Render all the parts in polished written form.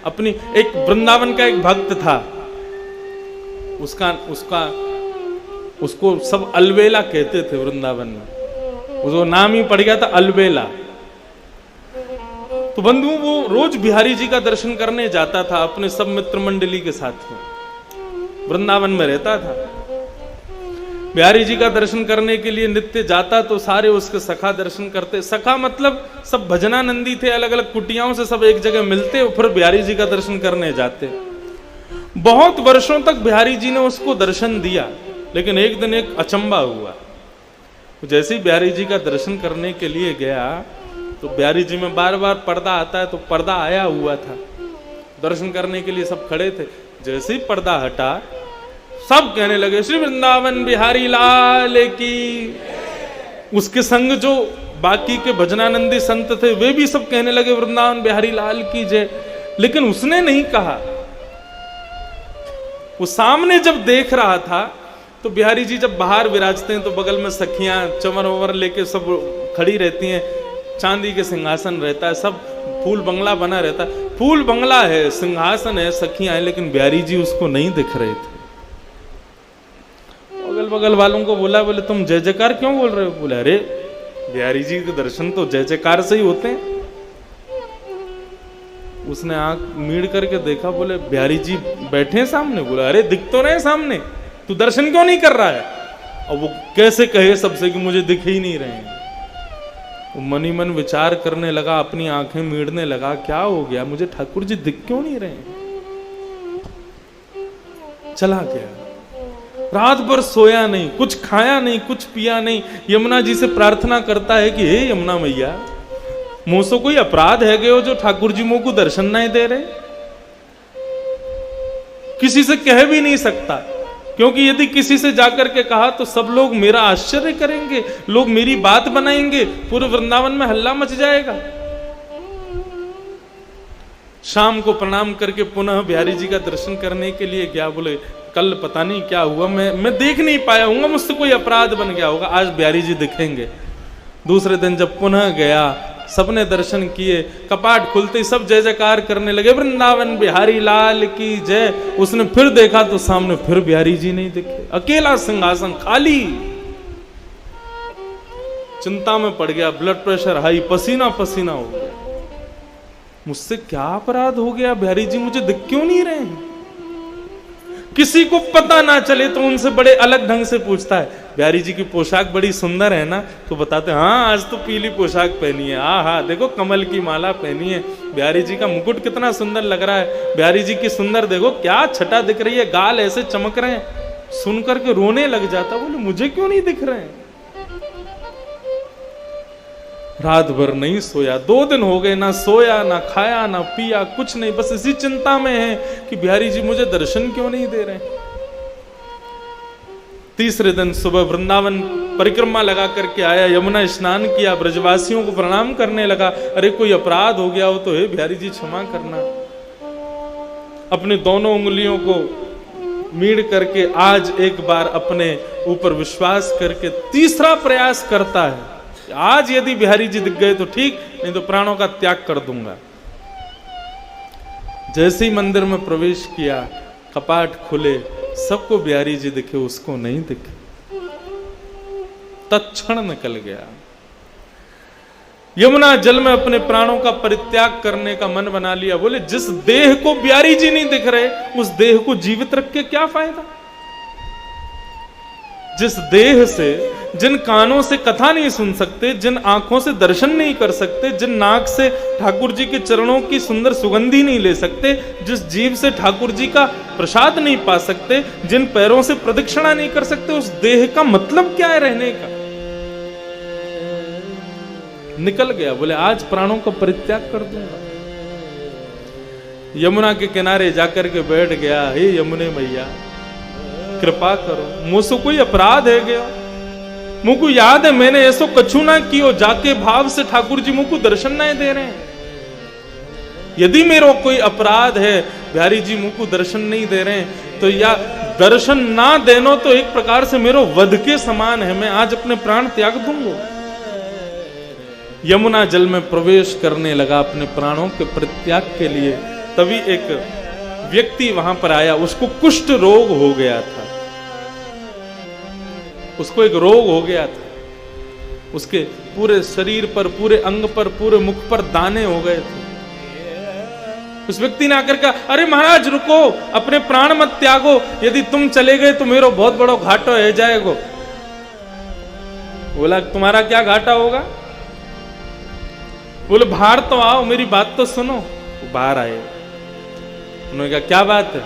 अपनी एक वृंदावन का एक भक्त था, उसको सब अलबेला कहते थे वृंदावन में, उसको नाम ही पड़ गया था अलबेला। तो बंधु वो रोज बिहारी जी का दर्शन करने जाता था अपने सब मित्र मंडली के साथ में, वृंदावन में रहता था। बिहारी जी का दर्शन करने के लिए नित्य जाता तो सारे उसके सखा दर्शन करते। सखा मतलब सब भजनानंदी थे, अलग अलग कुटियाओं से सब एक जगह मिलते और फिर बिहारी जी का दर्शन करने जाते। बहुत वर्षों तक बिहारी जी ने उसको दर्शन दिया, लेकिन एक दिन एक अचंबा हुआ। जैसे ही बिहारी जी का दर्शन करने के लिए गया तो बिहारी जी में बार बार पर्दा आता है, तो पर्दा आया हुआ था, दर्शन करने के लिए सब खड़े थे। जैसे ही पर्दा हटा सब कहने लगे श्री वृंदावन बिहारी लाल की। उसके संग जो बाकी के भजनानंदी संत थे वे भी सब कहने लगे वृंदावन बिहारी लाल की जय, लेकिन उसने नहीं कहा। वो सामने जब देख रहा था तो बिहारी जी जब बाहर विराजते हैं तो बगल में सखियां चंवर ववर लेके सब खड़ी रहती हैं, चांदी के सिंहासन रहता है, सब फूल बंगला बना रहता है। फूल बंगला है, सिंहासन है, सखियां हैं, लेकिन बिहारी जी उसको नहीं दिख रहे थे। अगल बगल वालों को बोला, बोले तुम जय जयकार क्यों बोल रहे हो? बोले अरे बिहारी जी के दर्शन तो जय जयकार से ही होते हैं। उसने आंख मीड़ करके देखा, बोले बिहारी जी बैठे हैं सामने। बोला अरे दिख तो रहे सामने, तू दर्शन क्यों नहीं कर रहा है? और वो कैसे कहे सबसे कि मुझे दिख ही नहीं रहे हैं। वो मनी मन विचार करने लगा, अपनी आंखें मीड़ने लगा, क्या हो गया, मुझे ठाकुर जी दिख क्यों नहीं रहे हैं? चला गया, रात भर सोया नहीं, कुछ खाया नहीं, कुछ पिया नहीं। यमुना जी से प्रार्थना करता है कि हे यमुना मैया, मुझसे कोई अपराध है गयो जो ठाकुर जी मुझको दर्शन नहीं दे रहे? किसी से कह भी नहीं सकता, क्योंकि यदि किसी से जाकर के कहा तो सब लोग मेरा आश्चर्य करेंगे, लोग मेरी बात बनाएंगे, पूरे वृंदावन में हल्ला मच जाएगा। शाम को प्रणाम करके पुनः बिहारी जी का दर्शन करने के लिए गया। बोले कल पता नहीं क्या हुआ, मैं देख नहीं पाया हूँ, मुझसे कोई अपराध बन गया होगा, आज बिहारी जी दिखेंगे। दूसरे दिन जब पुनः गया, सबने दर्शन किए, कपाट खुलते ही सब जय जयकार करने लगे, वृंदावन बिहारी लाल की जय। उसने फिर देखा तो सामने फिर बिहारी जी नहीं दिखे, अकेला सिंहासन खाली। चिंता में पड़ गया, ब्लड प्रेशर हाई, पसीना पसीना हो गया। मुझसे क्या अपराध हो गया, बिहारी जी मुझे दिख क्यों नहीं रहे हैं? किसी को पता ना चले तो उनसे बड़े अलग ढंग से पूछता है, बिहारी जी की पोशाक बड़ी सुंदर है ना? तो बताते हाँ आज तो पीली पोशाक पहनी है, हाँ देखो कमल की माला पहनी है, बिहारी जी का मुकुट कितना सुंदर लग रहा है, बिहारी जी की सुंदर देखो क्या छटा दिख रही है, गाल ऐसे चमक रहे हैं। सुन करके रोने लग जाता, बोले मुझे क्यों नहीं दिख रहे हैं? रात भर नहीं सोया, 2 दिन हो गए, ना सोया ना खाया ना पिया, कुछ नहीं, बस इसी चिंता में है कि बिहारी जी मुझे दर्शन क्यों नहीं दे रहे। तीसरे दिन सुबह वृंदावन परिक्रमा लगा करके आया, यमुना स्नान किया, ब्रजवासियों को प्रणाम करने लगा। अरे कोई अपराध हो गया हो तो हे बिहारी जी क्षमा करना। अपनी दोनों उंगलियों को मीड़ करके आज एक बार अपने ऊपर विश्वास करके तीसरा प्रयास करता है, आज यदि बिहारी जी दिख गए तो ठीक, नहीं तो प्राणों का त्याग कर दूंगा। जैसे ही मंदिर में प्रवेश किया, कपाट खुले, सबको बिहारी जी दिखे, उसको नहीं दिखे। तत्क्षण निकल गया। यमुना जल में अपने प्राणों का परित्याग करने का मन बना लिया। बोले जिस देह को बिहारी जी नहीं दिख रहे, उस देह को जीवित रख के क्या फायदा? जिस देह से, जिन कानों से कथा नहीं सुन सकते, जिन आंखों से दर्शन नहीं कर सकते, जिन नाक से ठाकुर जी के चरणों की सुंदर सुगंधी नहीं ले सकते, जिस जीभ से ठाकुर जी का प्रसाद नहीं पा सकते, जिन पैरों से प्रदक्षिणा नहीं कर सकते, उस देह का मतलब क्या है रहने का? निकल गया। बोले आज प्राणों का परित्याग कर दूंगा। यमुना के किनारे जाकर के बैठ गया। हे यमुने मैया कृपा करो, मुझसे कोई अपराध है गया? मुझको याद है मैंने ऐसो कछु ना कियो, जाके भाव से ठाकुर जी मुझको दर्शन नहीं दे रहे हैं। यदि मेरा कोई अपराध है, बिहारी जी मुझको दर्शन नहीं दे रहे हैं, तो या दर्शन ना देनो तो एक प्रकार से मेरो वध के समान है, मैं आज अपने प्राण त्याग दूंगा। यमुना जल में प्रवेश करने लगा अपने प्राणों के परित्याग के लिए। तभी एक व्यक्ति वहां पर आया, उसको कुष्ठ रोग हो गया था, उसको एक रोग हो गया था, उसके पूरे शरीर पर, पूरे अंग पर, पूरे मुख पर दाने हो गए थे। उस व्यक्ति ने आकर कहा, अरे महाराज रुको, अपने प्राण मत त्यागो, यदि तुम चले गए तो मेरा बहुत बड़ा घाटा हो जाएगा। बोला तुम्हारा क्या घाटा होगा? बोले बाहर तो आओ, मेरी बात तो सुनो। वो बाहर आए, उन्होंने कहा क्या बात है,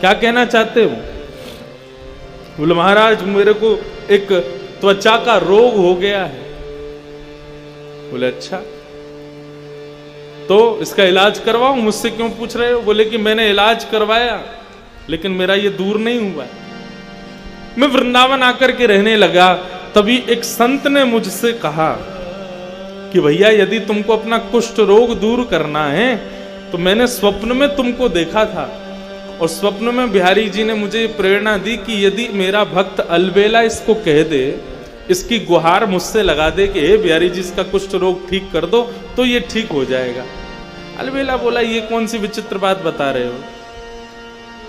क्या कहना चाहते हो? बोले महाराज मेरे को एक त्वचा का रोग हो गया है। बोले अच्छा, तो इसका इलाज करवाओ, मुझसे क्यों पूछ रहे हो? बोले कि मैंने इलाज करवाया लेकिन मेरा ये दूर नहीं हुआ। मैं वृंदावन आकर के रहने लगा, तभी एक संत ने मुझसे कहा कि भैया यदि तुमको अपना कुष्ठ रोग दूर करना है तो मैंने स्वप्न में तुमको देखा था, और स्वप्न में बिहारी जी ने मुझे प्रेरणा दी कि यदि मेरा भक्त अलबेला इसको कह दे, इसकी गुहार मुझसे लगा दे कि हे बिहारी जी इसका कुष्ठ रोग ठीक कर दो, तो ये ठीक हो जाएगा। अलबेला बोला ये कौन सी विचित्र बात बता रहे हो,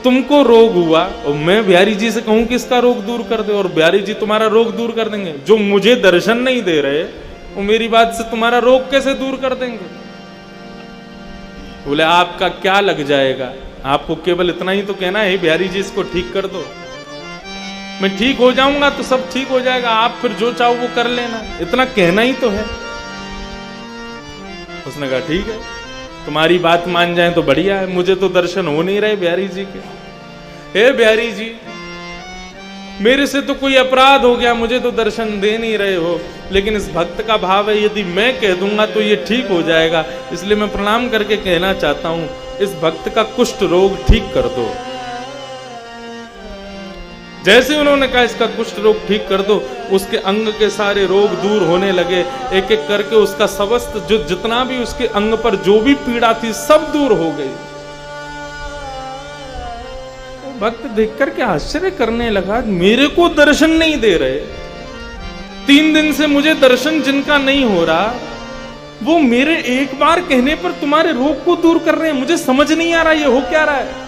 तुमको रोग हुआ और मैं बिहारी जी से कहूं कि इसका रोग दूर कर दे, और बिहारी जी तुम्हारा रोग दूर कर देंगे? जो मुझे दर्शन नहीं दे रहे वो मेरी बात से तुम्हारा रोग कैसे दूर कर देंगे? बोले आपका क्या लग जाएगा, आपको केवल इतना ही तो कहना है बिहारी जी इसको ठीक कर दो, मैं ठीक हो जाऊंगा तो सब ठीक हो जाएगा, आप फिर जो चाहो वो कर लेना, इतना कहना ही तो है। उसने कहा ठीक है, तुम्हारी बात मान जाए तो बढ़िया है, मुझे तो दर्शन हो नहीं रहे बिहारी जी के। हे बिहारी जी मेरे से तो कोई अपराध हो गया, मुझे तो दर्शन दे नहीं रहे हो, लेकिन इस भक्त का भाव है यदि मैं कह दूंगा तो ये ठीक हो जाएगा, इसलिए मैं प्रणाम करके कहना चाहता हूं इस भक्त का कुष्ठ रोग ठीक कर दो। जैसे उन्होंने कहा इसका कुष्ठ रोग ठीक कर दो, उसके अंग के सारे रोग दूर होने लगे, एक एक करके उसका समस्त जो जितना भी उसके अंग पर जो भी पीड़ा थी सब दूर हो गई। भक्त देख करके आश्चर्य करने लगा, मेरे को दर्शन नहीं दे रहे, 3 दिन से मुझे दर्शन जिनका नहीं हो रहा वो मेरे एक बार कहने पर तुम्हारे रोग को दूर कर रहे हैं, मुझे समझ नहीं आ रहा ये हो क्या रहा है।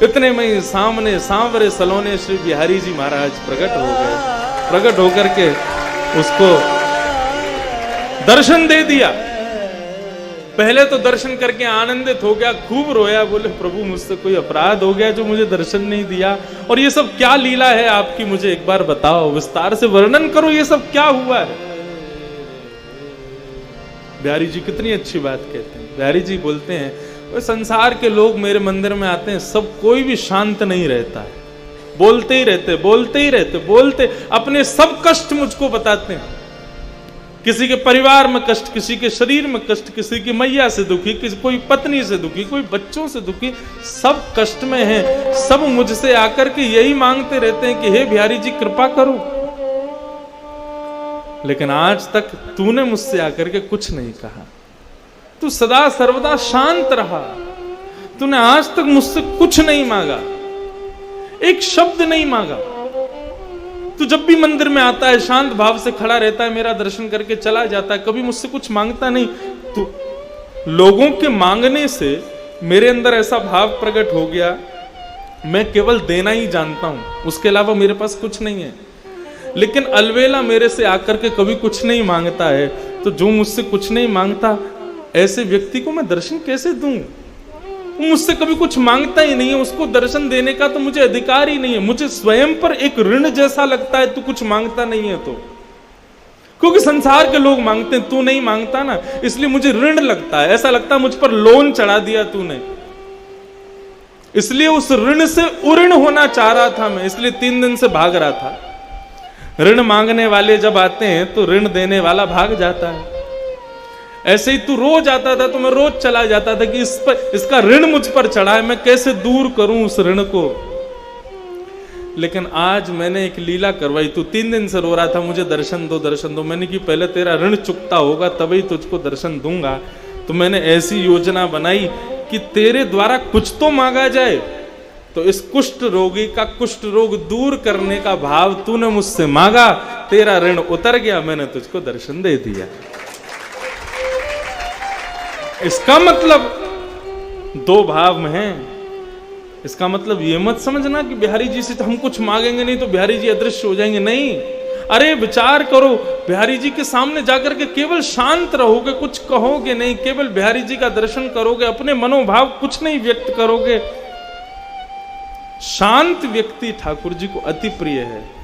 इतने में सामने सांवरे सलोने श्री बिहारी जी महाराज प्रकट हो गए, प्रकट होकर के उसको दर्शन दे दिया। पहले तो दर्शन करके आनंदित हो गया, खूब रोया, बोले प्रभु मुझसे कोई अपराध हो गया जो मुझे दर्शन नहीं दिया, और ये सब क्या लीला है आपकी, मुझे एक बार बताओ, विस्तार से वर्णन करो, ये सब क्या हुआ है। बिहारी जी कितनी अच्छी बात कहते हैं। बिहारी जी बोलते हैं संसार के लोग मेरे मंदिर में आते हैं, सब कोई भी शांत नहीं रहता है, बोलते ही रहते, बोलते ही रहते, बोलते अपने सब कष्ट मुझको बताते हैं, किसी के परिवार में कष्ट, किसी के शरीर में कष्ट, किसी की मैया से दुखी, किसी कोई पत्नी से दुखी, कोई बच्चों से दुखी, सब कष्ट में हैं, सब मुझसे आकर के यही मांगते रहते हैं कि हे बिहारी जी कृपा करो, लेकिन आज तक तूने मुझसे आकर के कुछ नहीं कहा, तू सदा सर्वदा शांत रहा, तूने आज तक मुझसे कुछ नहीं मांगा, एक शब्द नहीं मांगा, तू जब भी मंदिर में आता है शांत भाव से खड़ा रहता है, मेरा दर्शन करके चला जाता है, कभी मुझसे कुछ मांगता नहीं। तो लोगों के मांगने से मेरे अंदर ऐसा भाव प्रकट हो गया, मैं केवल देना ही जानता हूं, उसके अलावा मेरे पास कुछ नहीं है। लेकिन अलवेला मेरे से आकर के कभी कुछ नहीं मांगता है, तो जो मुझसे कुछ नहीं मांगता ऐसे व्यक्ति को मैं दर्शन कैसे दूं? वो मुझसे कभी कुछ मांगता ही नहीं है, उसको दर्शन देने का तो मुझे अधिकार ही नहीं है, मुझे स्वयं पर एक ऋण जैसा लगता है तू कुछ मांगता नहीं है तो, क्योंकि संसार के लोग मांगते हैं, तू नहीं मांगता ना, इसलिए मुझे ऋण लगता है, ऐसा लगता है मुझ पर लोन चढ़ा दिया तूने, इसलिए उस ऋण से उऋण होना चाह रहा था मैं, इसलिए 3 दिन से भाग रहा था। ऋण मांगने वाले जब आते हैं तो ऋण देने वाला भाग जाता है, ऐसे ही तू रोज आता था तो मैं रोज चला जाता था कि इसका ऋण मुझ पर चढ़ा है, मैं कैसे दूर करूं उस ऋण को। लेकिन आज मैंने एक लीला करवाई, तू 3 दिन से रो रहा था मुझे दर्शन दो दर्शन दो, मैंने कि पहले तेरा ऋण चुकता होगा तभी तुझको दर्शन दूंगा। तो मैंने ऐसी योजना बनाई कि तेरे द्वारा कुछ तो मांगा जाए, तो इस कुष्ठ रोगी का कुष्ठ रोग दूर करने का भाव तूने मुझसे मांगा, तेरा ऋण उतर गया, मैंने तुझको दर्शन दे दिया। इसका मतलब दो भाव में है। इसका मतलब ये मत समझना कि बिहारी जी से तो हम कुछ मांगेंगे नहीं तो बिहारी जी अदृश्य हो जाएंगे, नहीं। अरे विचार करो, बिहारी जी के सामने जाकर के केवल शांत रहोगे, कुछ कहोगे नहीं, केवल बिहारी जी का दर्शन करोगे, अपने मनोभाव कुछ नहीं व्यक्त करोगे। शांत व्यक्ति ठाकुर जी को अति प्रिय है।